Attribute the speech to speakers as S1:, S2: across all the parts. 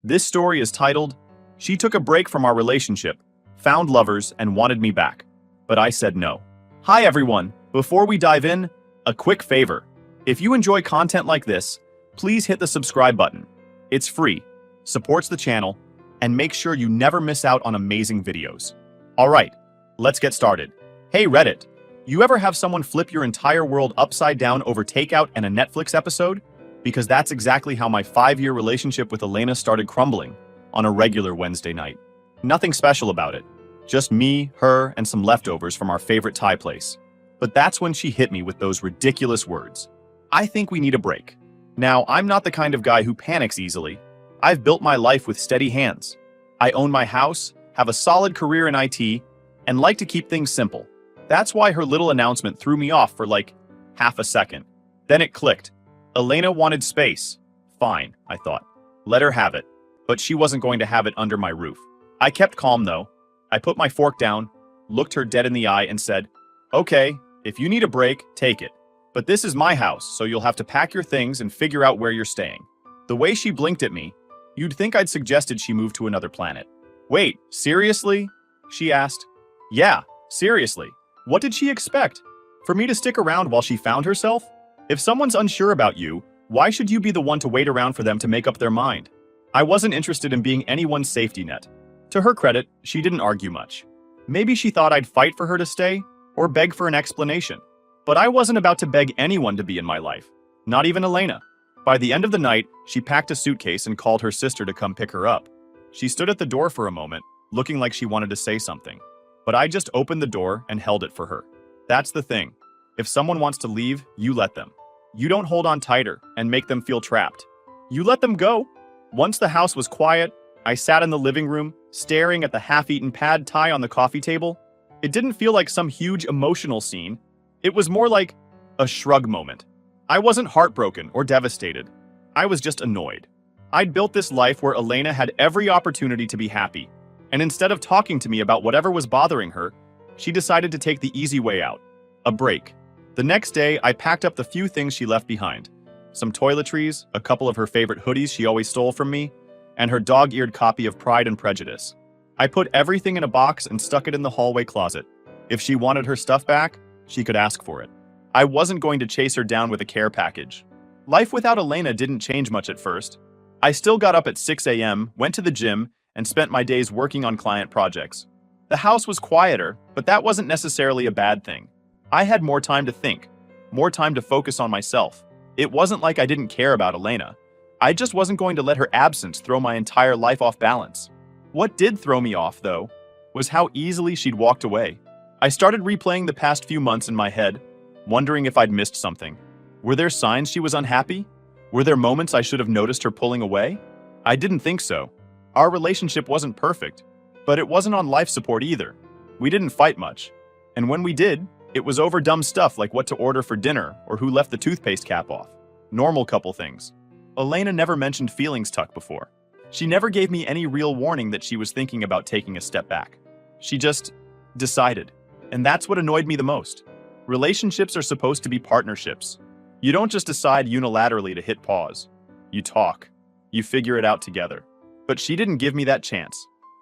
S1: This story is titled, She Took a Break from Our Relationship, Found Lovers, and Wanted Me Back. But I said no. Hi everyone, before we dive in, a quick favor. If you enjoy content like this, please hit the subscribe button. It's free, supports the channel, and make sure you never miss out on amazing videos. Alright, let's get started. Hey Reddit, you ever have someone flip your entire world upside down over takeout and a Netflix episode? Because that's exactly how my 5-year relationship with Elena started crumbling on a regular Wednesday night. Nothing special about it. Just me, her, and some leftovers from our favorite Thai place. But that's when she hit me with those ridiculous words. I think we need a break. Now, I'm not the kind of guy who panics easily. I've built my life with steady hands. I own my house, have a solid career in IT, and like to keep things simple. That's why her little announcement threw me off for like half a second. Then it clicked. Elena wanted space. Fine, I thought. Let her have it. But she wasn't going to have it under my roof. I kept calm though. I put my fork down, looked her dead in the eye and said, okay, if you need a break, take it. But this is my house, so you'll have to pack your things and figure out where you're staying. The way she blinked at me, you'd think I'd suggested she move to another planet. Wait, seriously? She asked. Yeah, seriously. What did she expect? For me to stick around while she found herself? If someone's unsure about you, why should you be the one to wait around for them to make up their mind? I wasn't interested in being anyone's safety net. To her credit, she didn't argue much. Maybe she thought I'd fight for her to stay, or beg for an explanation. But I wasn't about to beg anyone to be in my life, not even Elena. By the end of the night, she packed a suitcase and called her sister to come pick her up. She stood at the door for a moment, looking like she wanted to say something. But I just opened the door and held it for her. That's the thing. If someone wants to leave, you let them. You don't hold on tighter and make them feel trapped. You let them go. Once the house was quiet, I sat in the living room, staring at the half-eaten pad thai on the coffee table. It didn't feel like some huge emotional scene. It was more like a shrug moment. I wasn't heartbroken or devastated. I was just annoyed. I'd built this life where Elena had every opportunity to be happy. And instead of talking to me about whatever was bothering her, she decided to take the easy way out. A break. The next day, I packed up the few things she left behind. Some toiletries, a couple of her favorite hoodies she always stole from me, and her dog-eared copy of Pride and Prejudice. I put everything in a box and stuck it in the hallway closet. If she wanted her stuff back, she could ask for it. I wasn't going to chase her down with a care package. Life without Elena didn't change much at first. I still got up at 6 a.m., went to the gym, and spent my days working on client projects. The house was quieter, but that wasn't necessarily a bad thing. I had more time to think, more time to focus on myself. It wasn't like I didn't care about Elena. I just wasn't going to let her absence throw my entire life off balance. What did throw me off, though, was how easily she'd walked away. I started replaying the past few months in my head, wondering if I'd missed something. Were there signs she was unhappy? Were there moments I should have noticed her pulling away? I didn't think so. Our relationship wasn't perfect, but it wasn't on life support either. We didn't fight much. And when we did, it was over dumb stuff like what to order for dinner or who left the toothpaste cap off. Normal couple things. Elena never mentioned feelings tuck before. She never gave me any real warning that she was thinking about taking a step back. She just decided. And that's what annoyed me the most. Relationships are supposed to be partnerships. You don't just decide unilaterally to hit pause. You talk. You figure it out together. But she didn't give me that chance.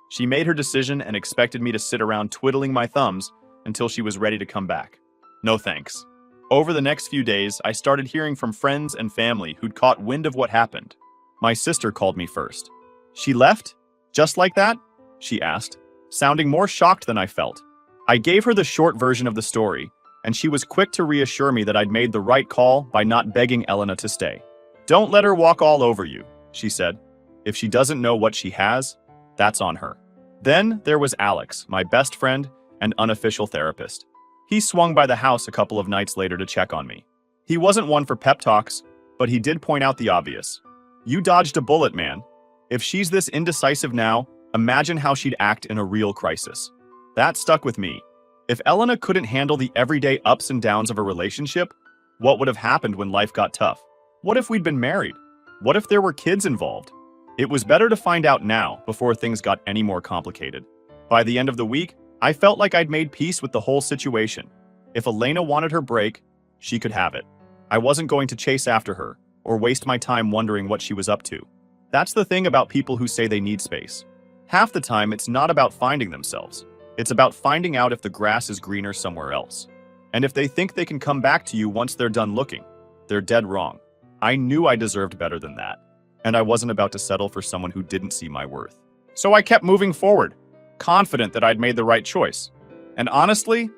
S1: She made her decision and expected me to sit around twiddling my thumbs until she was ready to come back. No thanks. Over the next few days, I started hearing from friends and family who'd caught wind of what happened. My sister called me first. She left? Just like that? She asked, sounding more shocked than I felt. I gave her the short version of the story, and she was quick to reassure me that I'd made the right call by not begging Elena to stay. Don't let her walk all over you, she said. If she doesn't know what she has, that's on her. Then there was Alex, my best friend and unofficial therapist. He swung by the house a couple of nights later to check on me. He wasn't one for pep talks, but he did point out the obvious. You dodged a bullet, man. If she's this indecisive now, imagine how she'd act in a real crisis. That stuck with me. If Elena couldn't handle the everyday ups and downs of a relationship, what would have happened when life got tough? What if we'd been married? What if there were kids involved? It was better to find out now before things got any more complicated. By the end of the week, I felt like I'd made peace with the whole situation. If Elena wanted her break, she could have it. I wasn't going to chase after her or waste my time wondering what she was up to. That's the thing about people who say they need space. Half the time, it's not about finding themselves. It's about finding out if the grass is greener somewhere else. And if they think they can come back to you once they're done looking, they're dead wrong. I knew I deserved better than that, and I wasn't about to settle for someone who didn't see my worth. So I kept moving forward, confident that I'd made the right choice. And honestly,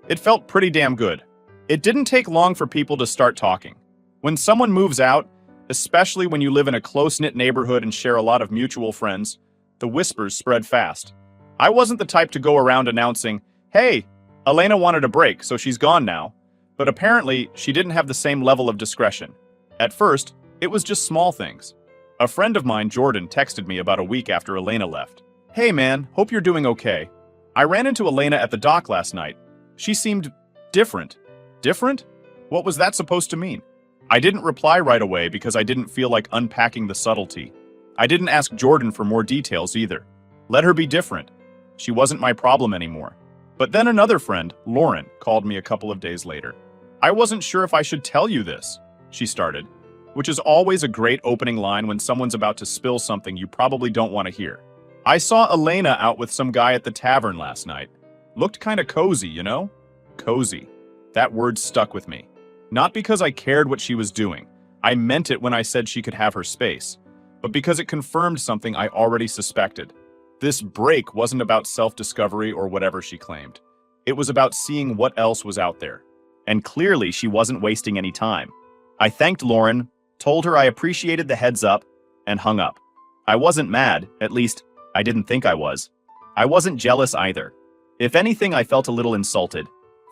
S1: it felt pretty damn good. It didn't take long for people to start talking. When someone moves out, especially when you live in a close-knit neighborhood and share a lot of mutual friends, the whispers spread fast. I wasn't the type to go around announcing, "Hey, Elena wanted a break, so she's gone now." But apparently, she didn't have the same level of discretion. At first, it was just small things. A friend of mine, Jordan, texted me about a week after Elena left. "Hey man, hope you're doing okay. I ran into Elena at the dock last night. She seemed different." Different? What was that supposed to mean? I didn't reply right away because I didn't feel like unpacking the subtlety. I didn't ask Jordan for more details either. Let her be different. She wasn't my problem anymore. But then another friend, Lauren, called me a couple of days later. "I wasn't sure if I should tell you this," she started, which is always a great opening line when someone's about to spill something you probably don't want to hear. "I saw Elena out with some guy at the tavern last night. Looked kinda cozy, you know?" Cozy. That word stuck with me. Not because I cared what she was doing. I meant it when I said she could have her space. But because it confirmed something I already suspected. This break wasn't about self-discovery or whatever she claimed. It was about seeing what else was out there. And clearly she wasn't wasting any time. I thanked Lauren, told her I appreciated the heads up, and hung up. I wasn't mad, at least, I didn't think I was. I wasn't jealous either. If anything, I felt a little insulted.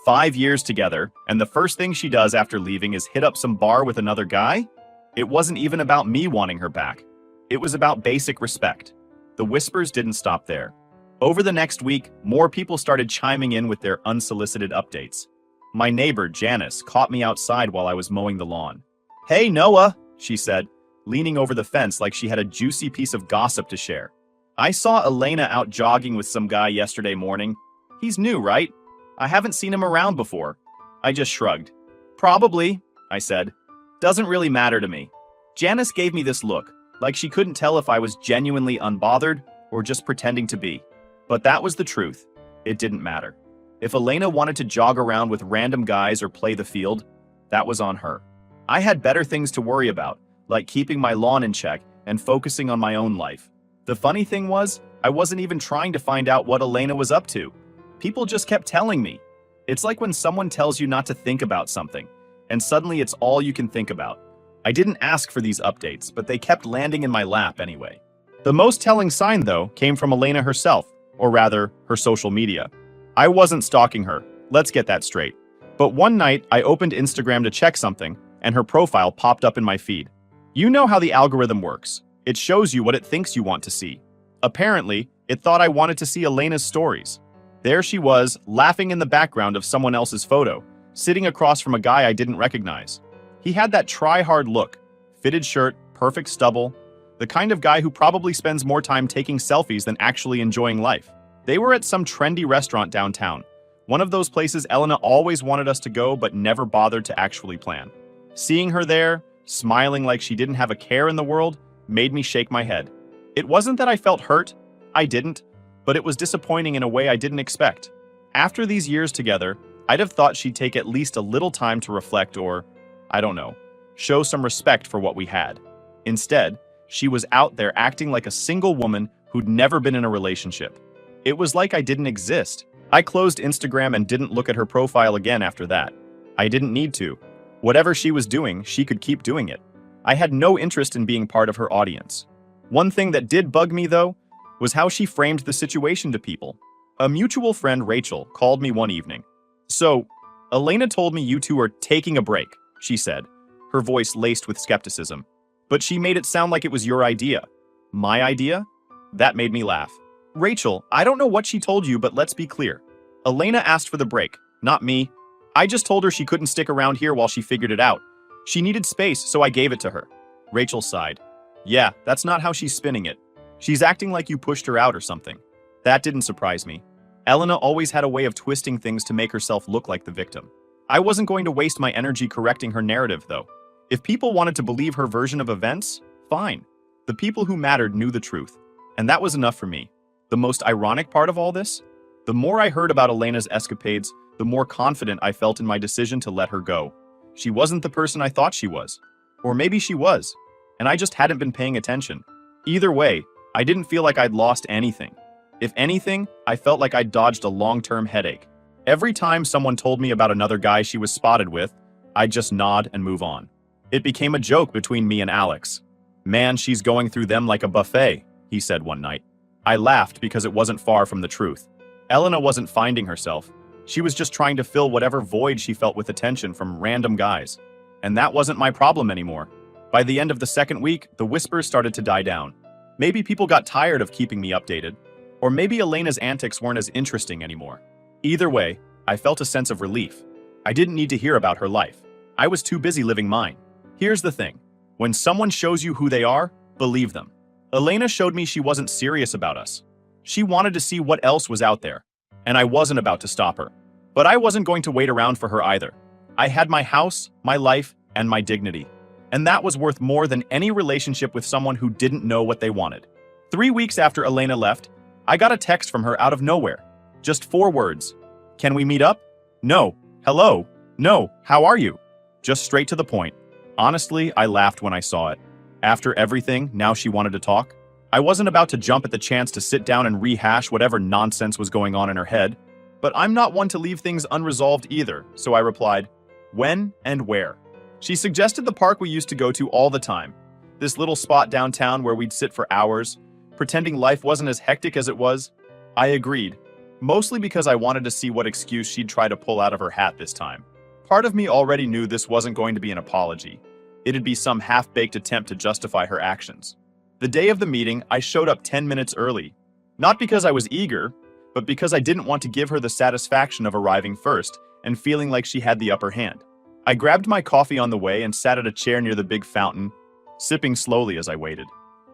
S1: 5 years together, and the first thing she does after leaving is hit up some bar with another guy? It wasn't even about me wanting her back. It was about basic respect. The whispers didn't stop there. Over the next week, more people started chiming in with their unsolicited updates. My neighbor, Janice, caught me outside while I was mowing the lawn. "Hey, Noah," she said, leaning over the fence like she had a juicy piece of gossip to share. "I saw Elena out jogging with some guy yesterday morning. He's new, right? I haven't seen him around before." I just shrugged. "Probably," I said. "Doesn't really matter to me." Janice gave me this look, like she couldn't tell if I was genuinely unbothered or just pretending to be. But that was the truth. It didn't matter. If Elena wanted to jog around with random guys or play the field, that was on her. I had better things to worry about, like keeping my lawn in check and focusing on my own life. The funny thing was, I wasn't even trying to find out what Elena was up to. People just kept telling me. It's like when someone tells you not to think about something, and suddenly it's all you can think about. I didn't ask for these updates, but they kept landing in my lap anyway. The most telling sign, though, came from Elena herself, or rather, her social media. I wasn't stalking her, let's get that straight. But one night, I opened Instagram to check something, and her profile popped up in my feed. You know how the algorithm works. It shows you what it thinks you want to see. Apparently, it thought I wanted to see Elena's stories. There she was, laughing in the background of someone else's photo, sitting across from a guy I didn't recognize. He had that try-hard look, fitted shirt, perfect stubble, the kind of guy who probably spends more time taking selfies than actually enjoying life. They were at some trendy restaurant downtown, one of those places Elena always wanted us to go but never bothered to actually plan. Seeing her there, smiling like she didn't have a care in the world, made me shake my head. It wasn't that I felt hurt, I didn't, but it was disappointing in a way I didn't expect. After these years together, I'd have thought she'd take at least a little time to reflect or, I don't know, show some respect for what we had. Instead, she was out there acting like a single woman who'd never been in a relationship. It was like I didn't exist. I closed Instagram and didn't look at her profile again after that. I didn't need to. Whatever she was doing, she could keep doing it. I had no interest in being part of her audience. One thing that did bug me, though, was how she framed the situation to people. A mutual friend, Rachel, called me one evening. "So, Elena told me you two are taking a break," she said, her voice laced with skepticism. "But she made it sound like it was your idea." My idea? That made me laugh. "Rachel, I don't know what she told you, but let's be clear. Elena asked for the break, not me. I just told her she couldn't stick around here while she figured it out. She needed space, so I gave it to her." Rachel sighed. "Yeah, that's not how she's spinning it. She's acting like you pushed her out or something." That didn't surprise me. Elena always had a way of twisting things to make herself look like the victim. I wasn't going to waste my energy correcting her narrative, though. If people wanted to believe her version of events, fine. The people who mattered knew the truth, and that was enough for me. The most ironic part of all this? The more I heard about Elena's escapades, the more confident I felt in my decision to let her go. She wasn't the person I thought she was. Or maybe she was, and I just hadn't been paying attention. Either way, I didn't feel like I'd lost anything. If anything, I felt like I'd dodged a long-term headache. Every time someone told me about another guy she was spotted with, I'd just nod and move on. It became a joke between me and Alex. "Man, she's going through them like a buffet," he said one night. I laughed because it wasn't far from the truth. Elena wasn't finding herself. She was just trying to fill whatever void she felt with attention from random guys. And that wasn't my problem anymore. By the end of the second week, the whispers started to die down. Maybe people got tired of keeping me updated, or maybe Elena's antics weren't as interesting anymore. Either way, I felt a sense of relief. I didn't need to hear about her life. I was too busy living mine. Here's the thing. When someone shows you who they are, believe them. Elena showed me she wasn't serious about us. She wanted to see what else was out there, and I wasn't about to stop her. But I wasn't going to wait around for her either. I had my house, my life, and my dignity. And that was worth more than any relationship with someone who didn't know what they wanted. 3 weeks after Elena left, I got a text from her out of nowhere. Just 4 words. "Can we meet up?" "No." "Hello." "No. How are you?" Just straight to the point. Honestly, I laughed when I saw it. After everything, now she wanted to talk. I wasn't about to jump at the chance to sit down and rehash whatever nonsense was going on in her head. But I'm not one to leave things unresolved either, so I replied, "When and where?" She suggested the park we used to go to all the time. This little spot downtown where we'd sit for hours, pretending life wasn't as hectic as it was. I agreed, mostly because I wanted to see what excuse she'd try to pull out of her hat this time. Part of me already knew this wasn't going to be an apology. It'd be some half-baked attempt to justify her actions. The day of the meeting, I showed up 10 minutes early. Not because I was eager, but because I didn't want to give her the satisfaction of arriving first and feeling like she had the upper hand. I grabbed my coffee on the way and sat at a chair near the big fountain, sipping slowly as I waited.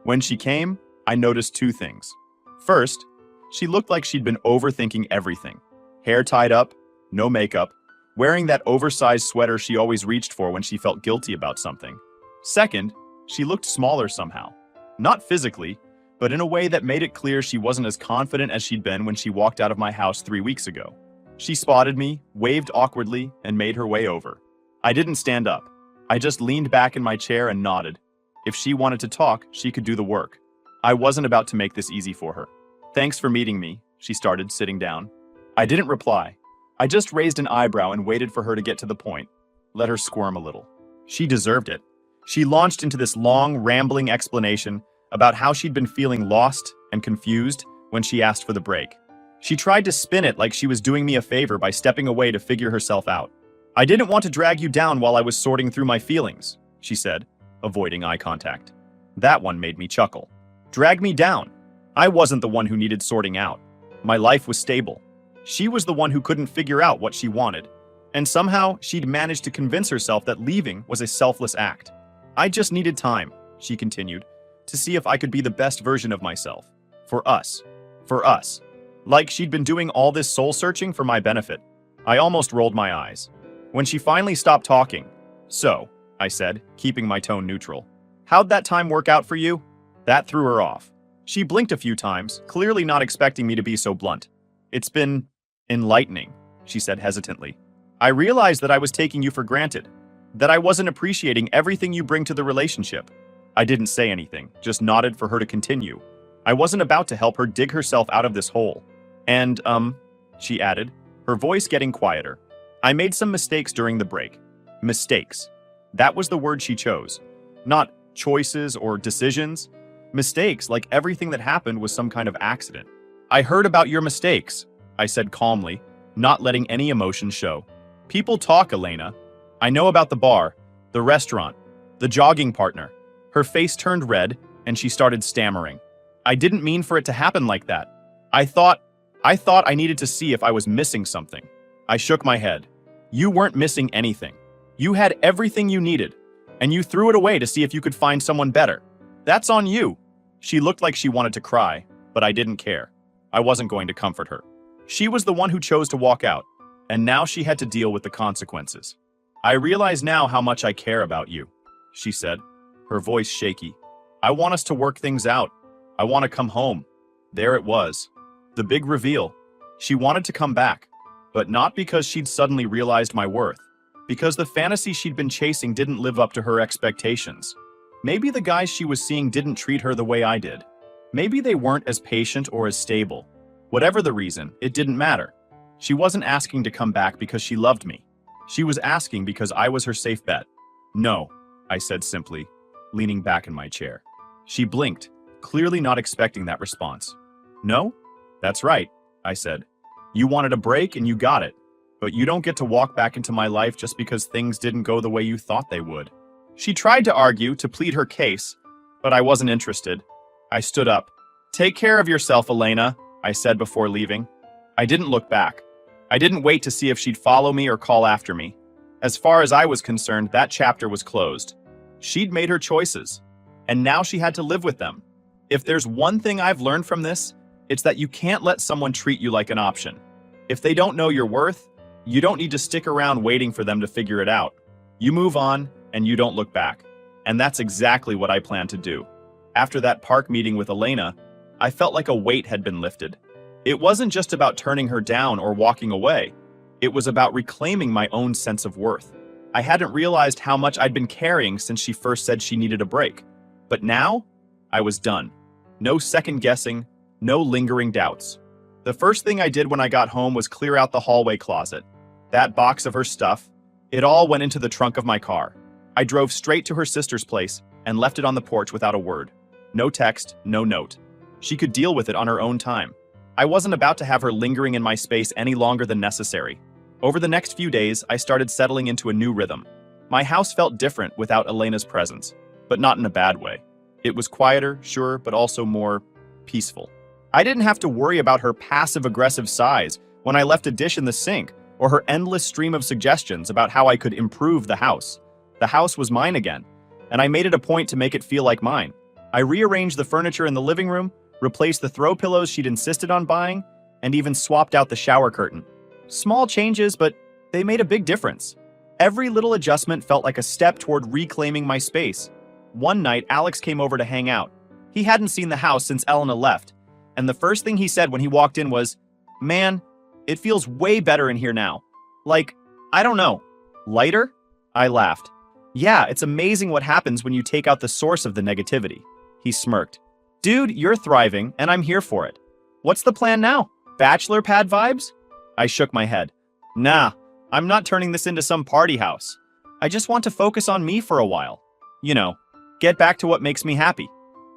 S1: When she came, I noticed 2 things. First, she looked like she'd been overthinking everything. Hair tied up, no makeup, wearing that oversized sweater she always reached for when she felt guilty about something. Second, she looked smaller somehow. Not physically, but in a way that made it clear she wasn't as confident as she'd been when she walked out of my house 3 weeks ago. She spotted me, waved awkwardly, and made her way over. I didn't stand up. I just leaned back in my chair and nodded. If she wanted to talk, she could do the work. I wasn't about to make this easy for her. "Thanks for meeting me," she started, sitting down. I didn't reply. I just raised an eyebrow and waited for her to get to the point. Let her squirm a little. She deserved it. She launched into this long, rambling explanation about how she'd been feeling lost and confused when she asked for the break. She tried to spin it like she was doing me a favor by stepping away to figure herself out. "I didn't want to drag you down while I was sorting through my feelings," she said, avoiding eye contact. That one made me chuckle. Drag me down? I wasn't the one who needed sorting out. My life was stable. She was the one who couldn't figure out what she wanted. And somehow, she'd managed to convince herself that leaving was a selfless act. "I just needed time," she continued, "to see if I could be the best version of myself. For us. For us." Like she'd been doing all this soul-searching for my benefit. I almost rolled my eyes. When she finally stopped talking, "So," I said, keeping my tone neutral, "how'd that time work out for you?" That threw her off. She blinked a few times, clearly not expecting me to be so blunt. "It's been enlightening," she said hesitantly. "I realized that I was taking you for granted, that I wasn't appreciating everything you bring to the relationship." I didn't say anything, just nodded for her to continue. I wasn't about to help her dig herself out of this hole. "And, she added, her voice getting quieter. "I made some mistakes during the break." Mistakes. That was the word she chose. Not choices or decisions. Mistakes, like everything that happened was some kind of accident. "I heard about your mistakes," I said calmly, not letting any emotion show. "People talk, Elena. I know about the bar, the restaurant, the jogging partner." Her face turned red, and she started stammering. "I didn't mean for it to happen like that. I thought I needed to see if I was missing something." I shook my head. "You weren't missing anything. You had everything you needed, and you threw it away to see if you could find someone better. That's on you." She looked like she wanted to cry, but I didn't care. I wasn't going to comfort her. She was the one who chose to walk out, and now she had to deal with the consequences. "I realize now how much I care about you," she said, her voice shaky. I want us to work things out. I want to come home. There it was. The big reveal. She wanted to come back, but not because she'd suddenly realized my worth, because the fantasy she'd been chasing didn't live up to her expectations. Maybe the guys she was seeing didn't treat her the way I did. Maybe they weren't as patient or as stable. Whatever the reason, it didn't matter. She wasn't asking to come back because she loved me. She was asking because I was her safe bet. No, I said simply, leaning back in my chair. She blinked, clearly not expecting that response. No? That's right, I said. You wanted a break and you got it, but you don't get to walk back into my life just because things didn't go the way you thought they would. She tried to argue, to plead her case, but I wasn't interested. I stood up. Take care of yourself, Elena, I said before leaving. I didn't look back. I didn't wait to see if she'd follow me or call after me. As far as I was concerned, that chapter was closed. She'd made her choices, and now she had to live with them. If there's one thing I've learned from this, it's that you can't let someone treat you like an option. If they don't know your worth, you don't need to stick around waiting for them to figure it out. You move on, and you don't look back. And that's exactly what I plan to do. After that park meeting with Elena, I felt like a weight had been lifted. It wasn't just about turning her down or walking away. It was about reclaiming my own sense of worth. I hadn't realized how much I'd been carrying since she first said she needed a break. But now, I was done. No second guessing, no lingering doubts. The first thing I did when I got home was clear out the hallway closet. That box of her stuff, it all went into the trunk of my car. I drove straight to her sister's place and left it on the porch without a word. No text, no note. She could deal with it on her own time. I wasn't about to have her lingering in my space any longer than necessary. Over the next few days, I started settling into a new rhythm. My house felt different without Elena's presence, but not in a bad way. It was quieter, sure, but also more peaceful. I didn't have to worry about her passive-aggressive sighs when I left a dish in the sink, or her endless stream of suggestions about how I could improve the house. The house was mine again, and I made it a point to make it feel like mine. I rearranged the furniture in the living room, replaced the throw pillows she'd insisted on buying, and even swapped out the shower curtain. Small changes, but they made a big difference. Every little adjustment felt like a step toward reclaiming my space. One night, Alex came over to hang out. He hadn't seen the house since Elena left, and the first thing he said when he walked in was, "Man, it feels way better in here now. Like, I don't know, lighter?" I laughed. "Yeah, it's amazing what happens when you take out the source of the negativity." He smirked. "Dude, you're thriving, and I'm here for it. What's the plan now? Bachelor pad vibes?" I shook my head. "Nah, I'm not turning this into some party house. I just want to focus on me for a while. You know, get back to what makes me happy."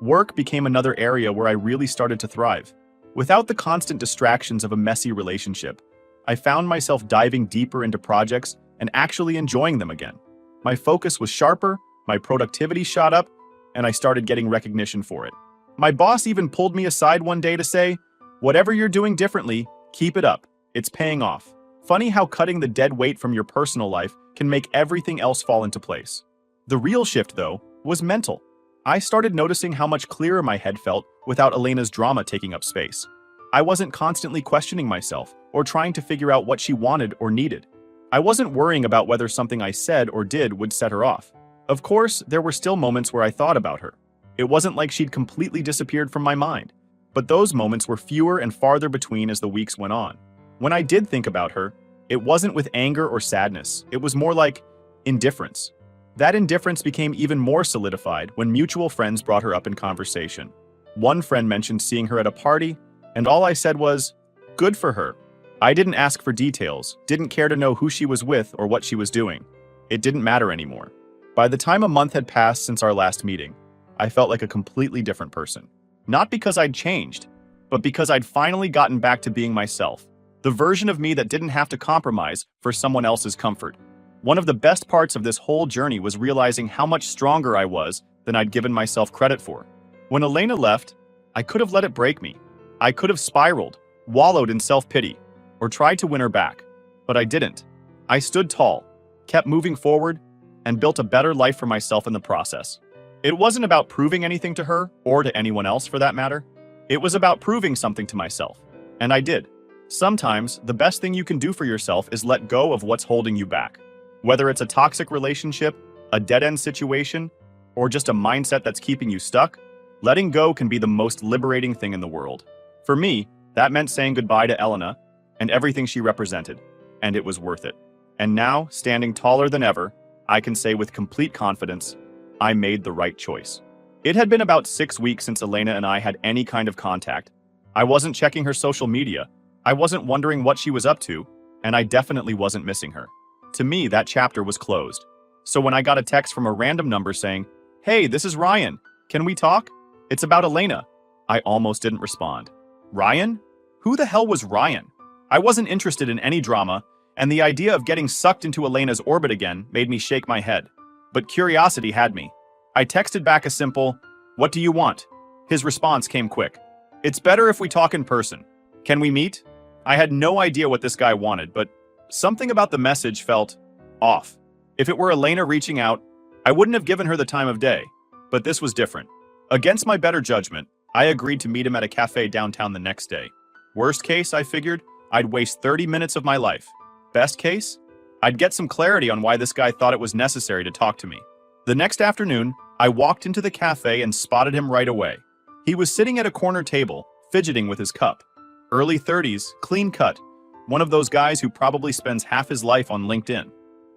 S1: Work became another area where I really started to thrive. Without the constant distractions of a messy relationship, I found myself diving deeper into projects and actually enjoying them again. My focus was sharper, my productivity shot up, and I started getting recognition for it. My boss even pulled me aside one day to say, "Whatever you're doing differently, keep it up. It's paying off." Funny how cutting the dead weight from your personal life can make everything else fall into place. The real shift, though, was mental. I started noticing how much clearer my head felt without Elena's drama taking up space. I wasn't constantly questioning myself or trying to figure out what she wanted or needed. I wasn't worrying about whether something I said or did would set her off. Of course, there were still moments where I thought about her. It wasn't like she'd completely disappeared from my mind, but those moments were fewer and farther between as the weeks went on. When I did think about her, it wasn't with anger or sadness. It was more like indifference. That indifference became even more solidified when mutual friends brought her up in conversation. One friend mentioned seeing her at a party, and all I said was, "Good for her." I didn't ask for details, didn't care to know who she was with or what she was doing. It didn't matter anymore. By the time a month had passed since our last meeting, I felt like a completely different person. Not because I'd changed, but because I'd finally gotten back to being myself. The version of me that didn't have to compromise for someone else's comfort. One of the best parts of this whole journey was realizing how much stronger I was than I'd given myself credit for. When Elena left, I could have let it break me. I could have spiraled, wallowed in self-pity, or tried to win her back. But I didn't. I stood tall, kept moving forward, and built a better life for myself in the process. It wasn't about proving anything to her, or to anyone else for that matter. It was about proving something to myself. And I did. Sometimes, the best thing you can do for yourself is let go of what's holding you back. Whether it's a toxic relationship, a dead-end situation, or just a mindset that's keeping you stuck, letting go can be the most liberating thing in the world. For me, that meant saying goodbye to Elena and everything she represented, and it was worth it. And now, standing taller than ever, I can say with complete confidence, I made the right choice. It had been about 6 weeks since Elena and I had any kind of contact. I wasn't checking her social media, I wasn't wondering what she was up to, and I definitely wasn't missing her. To me, that chapter was closed. So when I got a text from a random number saying, "Hey, this is Ryan. Can we talk? It's about Elena," I almost didn't respond. Ryan? Who the hell was Ryan? I wasn't interested in any drama, and the idea of getting sucked into Elena's orbit again made me shake my head. But curiosity had me. I texted back a simple, "What do you want?" His response came quick. "It's better if we talk in person. Can we meet?" I had no idea what this guy wanted, but something about the message felt off. If it were Elena reaching out, I wouldn't have given her the time of day. But this was different. Against my better judgment, I agreed to meet him at a cafe downtown the next day. Worst case, I figured, I'd waste 30 minutes of my life. Best case, I'd get some clarity on why this guy thought it was necessary to talk to me. The next afternoon, I walked into the cafe and spotted him right away. He was sitting at a corner table, fidgeting with his cup. Early 30s, clean cut, one of those guys who probably spends half his life on LinkedIn.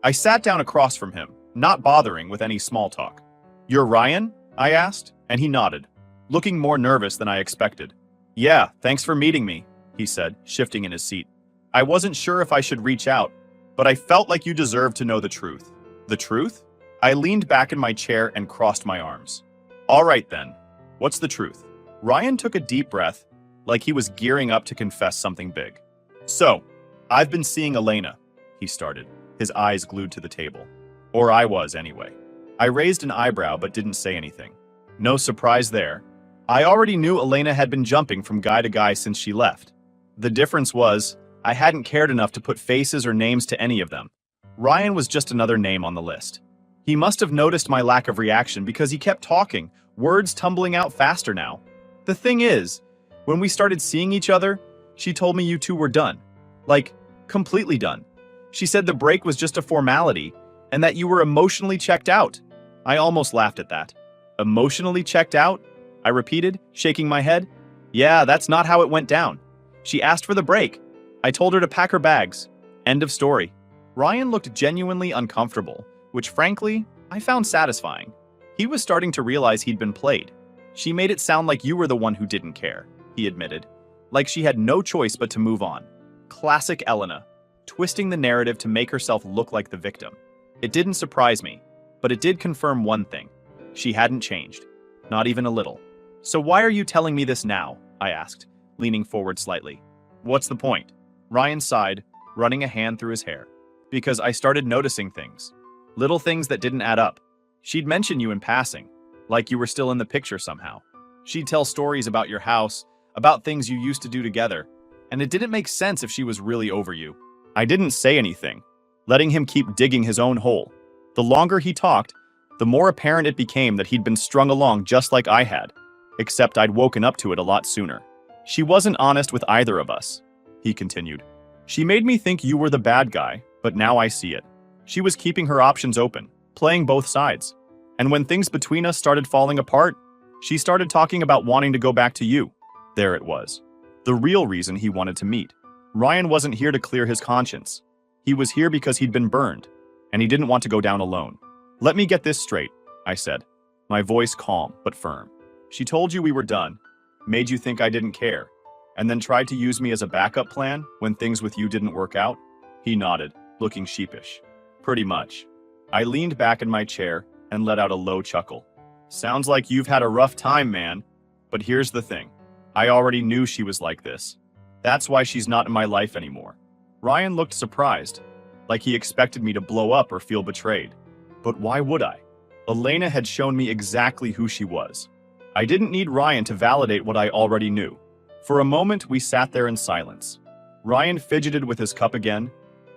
S1: I sat down across from him, not bothering with any small talk. "You're Ryan?" I asked, and he nodded, looking more nervous than I expected. "Yeah, thanks for meeting me," he said, shifting in his seat. "I wasn't sure if I should reach out, but I felt like you deserved to know the truth." "The truth?" I leaned back in my chair and crossed my arms. "All right then, what's the truth?" Ryan took a deep breath, like he was gearing up to confess something big. "So, I've been seeing Elena," he started, his eyes glued to the table. Or I was, anyway. I raised an eyebrow but didn't say anything. No surprise there. I already knew Elena had been jumping from guy to guy since she left. The difference was, I hadn't cared enough to put faces or names to any of them. Ryan was just another name on the list. He must have noticed my lack of reaction because he kept talking, words tumbling out faster now. The thing is, when we started seeing each other, she told me you two were done. Like, completely done. She said the break was just a formality, and that you were emotionally checked out. I almost laughed at that. Emotionally checked out? I repeated, shaking my head. Yeah, that's not how it went down. She asked for the break. I told her to pack her bags. End of story. Ryan looked genuinely uncomfortable, which frankly, I found satisfying. He was starting to realize he'd been played. She made it sound like you were the one who didn't care, he admitted. Like she had no choice but to move on. Classic Elena, twisting the narrative to make herself look like the victim. It didn't surprise me, but it did confirm one thing. She hadn't changed. Not even a little. "So why are you telling me this now?" I asked, leaning forward slightly. "What's the point?" Ryan sighed, running a hand through his hair. "Because I started noticing things. Little things that didn't add up. She'd mention you in passing, like you were still in the picture somehow. She'd tell stories about your house, about things you used to do together, and it didn't make sense if she was really over you." I didn't say anything, letting him keep digging his own hole. The longer he talked, the more apparent it became that he'd been strung along just like I had, except I'd woken up to it a lot sooner. "She wasn't honest with either of us," he continued. "She made me think you were the bad guy, but now I see it. She was keeping her options open, playing both sides. And when things between us started falling apart, she started talking about wanting to go back to you." There it was. The real reason he wanted to meet. Ryan wasn't here to clear his conscience. He was here because he'd been burned, and he didn't want to go down alone. "Let me get this straight," I said, my voice calm but firm. "She told you we were done, made you think I didn't care, and then tried to use me as a backup plan when things with you didn't work out?" He nodded, looking sheepish. "Pretty much." I leaned back in my chair and let out a low chuckle. "Sounds like you've had a rough time, man. But here's the thing. I already knew she was like this. That's why she's not in my life anymore." Ryan looked surprised, like he expected me to blow up or feel betrayed. But why would I? Elena had shown me exactly who she was. I didn't need Ryan to validate what I already knew. For a moment, we sat there in silence. Ryan fidgeted with his cup again,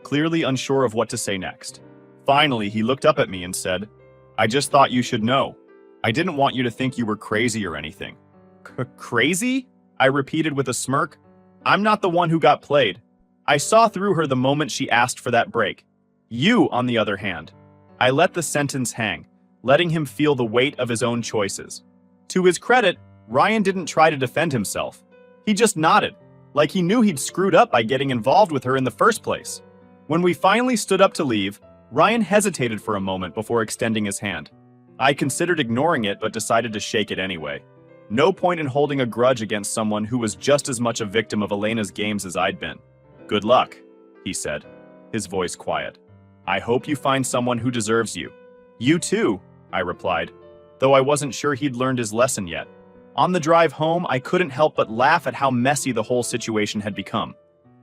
S1: clearly unsure of what to say next. Finally, he looked up at me and said, "I just thought you should know. I didn't want you to think you were crazy or anything." Crazy? I repeated with a smirk. "I'm not the one who got played. I saw through her the moment she asked for that break. You, on the other hand." I let the sentence hang, letting him feel the weight of his own choices. To his credit, Ryan didn't try to defend himself. He just nodded, like he knew he'd screwed up by getting involved with her in the first place. When we finally stood up to leave, Ryan hesitated for a moment before extending his hand. I considered ignoring it but decided to shake it anyway. No point in holding a grudge against someone who was just as much a victim of Elena's games as I'd been. "Good luck," he said, his voice quiet. "I hope you find someone who deserves you." "You too," I replied, though I wasn't sure he'd learned his lesson yet. On the drive home, I couldn't help but laugh at how messy the whole situation had become.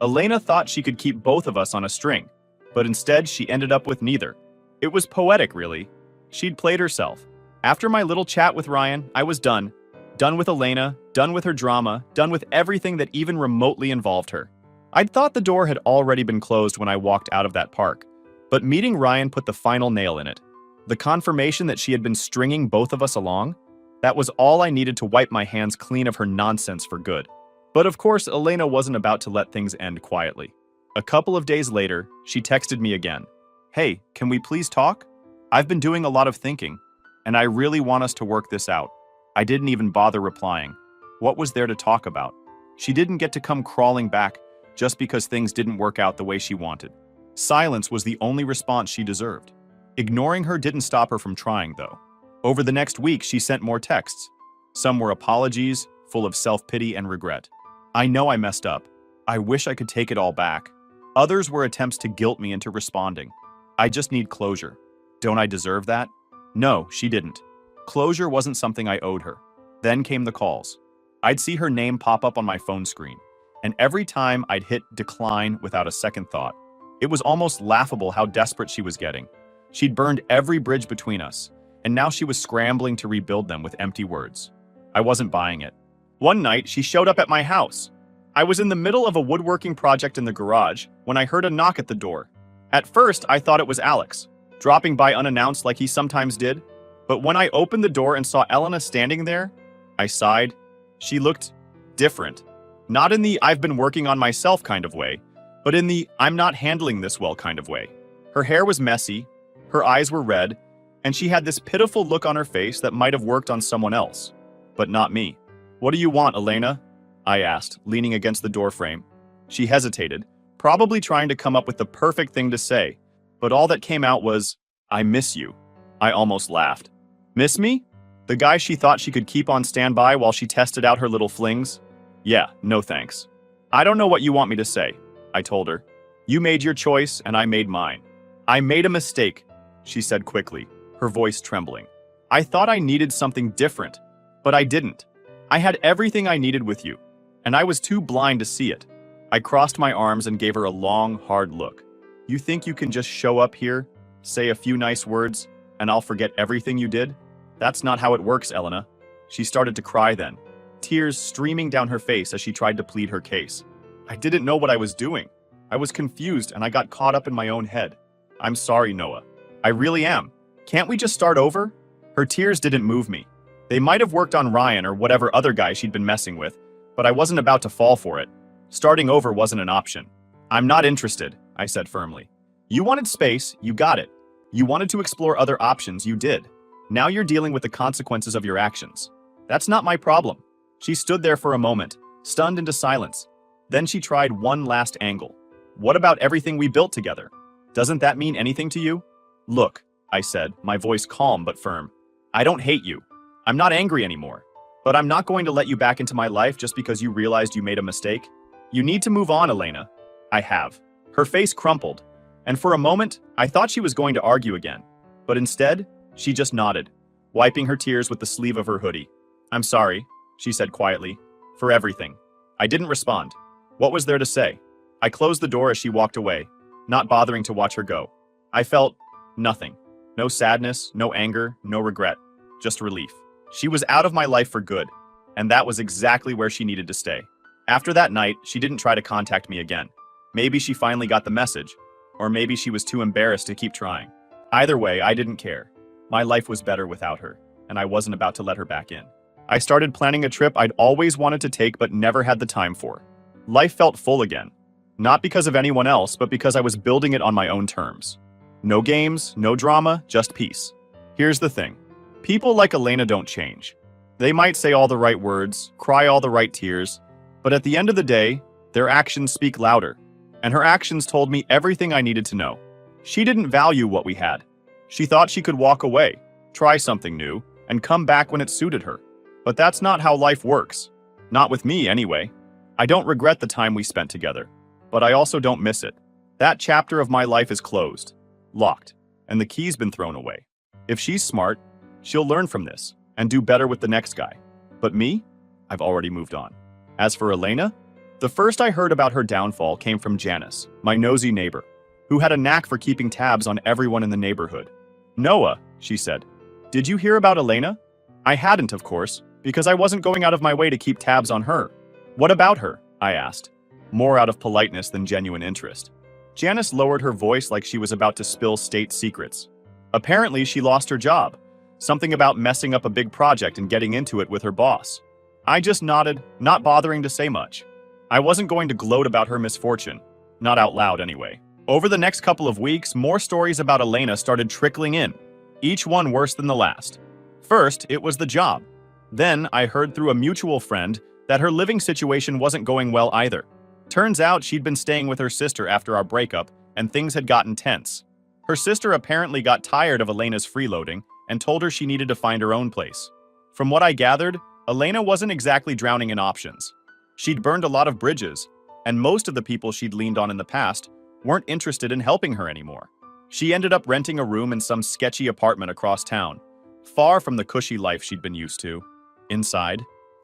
S1: Elena thought she could keep both of us on a string, but instead she ended up with neither. It was poetic, really. She'd played herself. After my little chat with Ryan, I was done. Done with Elena, done with her drama, done with everything that even remotely involved her. I'd thought the door had already been closed when I walked out of that park, but meeting Ryan put the final nail in it. The confirmation that she had been stringing both of us along, that was all I needed to wipe my hands clean of her nonsense for good. But of course, Elena wasn't about to let things end quietly. A couple of days later, she texted me again. "Hey, can we please talk? I've been doing a lot of thinking, and I really want us to work this out." I didn't even bother replying. What was there to talk about? She didn't get to come crawling back just because things didn't work out the way she wanted. Silence was the only response she deserved. Ignoring her didn't stop her from trying, though. Over the next week, she sent more texts. Some were apologies, full of self-pity and regret. "I know I messed up. I wish I could take it all back." Others were attempts to guilt me into responding. "I just need closure." Don't I deserve that? No, she didn't. Closure wasn't something I owed her. Then came the calls. I'd see her name pop up on my phone screen, and every time I'd hit decline without a second thought. It was almost laughable how desperate she was getting. She'd burned every bridge between us, and now she was scrambling to rebuild them with empty words. I wasn't buying it. One night, she showed up at my house. I was in the middle of a woodworking project in the garage when I heard a knock at the door. At first, I thought it was Alex, dropping by unannounced like he sometimes did. But when I opened the door and saw Elena standing there, I sighed. She looked different. Not in the "I've been working on myself" kind of way, but in the "I'm not handling this well" kind of way. Her hair was messy, her eyes were red, and she had this pitiful look on her face that might have worked on someone else, but not me. "What do you want, Elena?" I asked, leaning against the doorframe. She hesitated, probably trying to come up with the perfect thing to say, but all that came out was, "I miss you." I almost laughed. Miss me? The guy she thought she could keep on standby while she tested out her little flings? Yeah, no thanks. "I don't know what you want me to say," I told her. "You made your choice and I made mine." "I made a mistake," she said quickly, her voice trembling. "I thought I needed something different, but I didn't. I had everything I needed with you, and I was too blind to see it." I crossed my arms and gave her a long, hard look. "You think you can just show up here, say a few nice words, and I'll forget everything you did? That's not how it works, Elena." She started to cry then, tears streaming down her face as she tried to plead her case. I didn't know what I was doing. I was confused and I got caught up in my own head. "I'm sorry, Noah. I really am. Can't we just start over?" Her tears didn't move me. They might have worked on Ryan or whatever other guy she'd been messing with, but I wasn't about to fall for it. Starting over wasn't an option. "I'm not interested," I said firmly. "You wanted space, you got it. You wanted to explore other options, you did. Now you're dealing with the consequences of your actions. That's not my problem." She stood there for a moment, stunned into silence. Then she tried one last angle. "What about everything we built together? Doesn't that mean anything to you?" "Look," I said, my voice calm but firm. "I don't hate you. I'm not angry anymore. But I'm not going to let you back into my life just because you realized you made a mistake. You need to move on, Elena." "I have." Her face crumpled, and for a moment, I thought she was going to argue again. But instead, she just nodded, wiping her tears with the sleeve of her hoodie. "I'm sorry," she said quietly, "for everything." I didn't respond. What was there to say? I closed the door as she walked away, not bothering to watch her go. I felt nothing. No sadness, no anger, no regret, just relief. She was out of my life for good, and that was exactly where she needed to stay. After that night, she didn't try to contact me again. Maybe she finally got the message, or maybe she was too embarrassed to keep trying. Either way, I didn't care. My life was better without her, and I wasn't about to let her back in. I started planning a trip I'd always wanted to take but never had the time for. Life felt full again. Not because of anyone else, but because I was building it on my own terms. No games, no drama, just peace. Here's the thing. People like Elena don't change. They might say all the right words, cry all the right tears, but at the end of the day, their actions speak louder. And her actions told me everything I needed to know. She didn't value what we had. She thought she could walk away, try something new, and come back when it suited her. But that's not how life works. Not with me, anyway. I don't regret the time we spent together, but I also don't miss it. That chapter of my life is closed, locked, and the key's been thrown away. If she's smart, she'll learn from this and do better with the next guy. But me? I've already moved on. As for Elena, the first I heard about her downfall came from Janice, my nosy neighbor, who had a knack for keeping tabs on everyone in the neighborhood. "Noah," she said, "did you hear about Elena?" I hadn't, of course, because I wasn't going out of my way to keep tabs on her. "What about her?" I asked, more out of politeness than genuine interest. Janice lowered her voice like she was about to spill state secrets. Apparently, she lost her job. Something about messing up a big project and getting into it with her boss. I just nodded, not bothering to say much. I wasn't going to gloat about her misfortune. Not out loud, anyway. Over the next couple of weeks, more stories about Elena started trickling in, each one worse than the last. First, it was the job. Then, I heard through a mutual friend that her living situation wasn't going well either. Turns out she'd been staying with her sister after our breakup, and things had gotten tense. Her sister apparently got tired of Elena's freeloading and told her she needed to find her own place. From what I gathered, Elena wasn't exactly drowning in options. She'd burned a lot of bridges, and most of the people she'd leaned on in the past weren't interested in helping her anymore. She ended up renting a room in some sketchy apartment across town, far from the cushy life she'd been used to. Inside,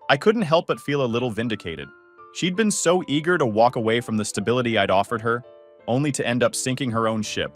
S1: I couldn't help but feel a little vindicated. She'd been so eager to walk away from the stability I'd offered her, only to end up sinking her own ship.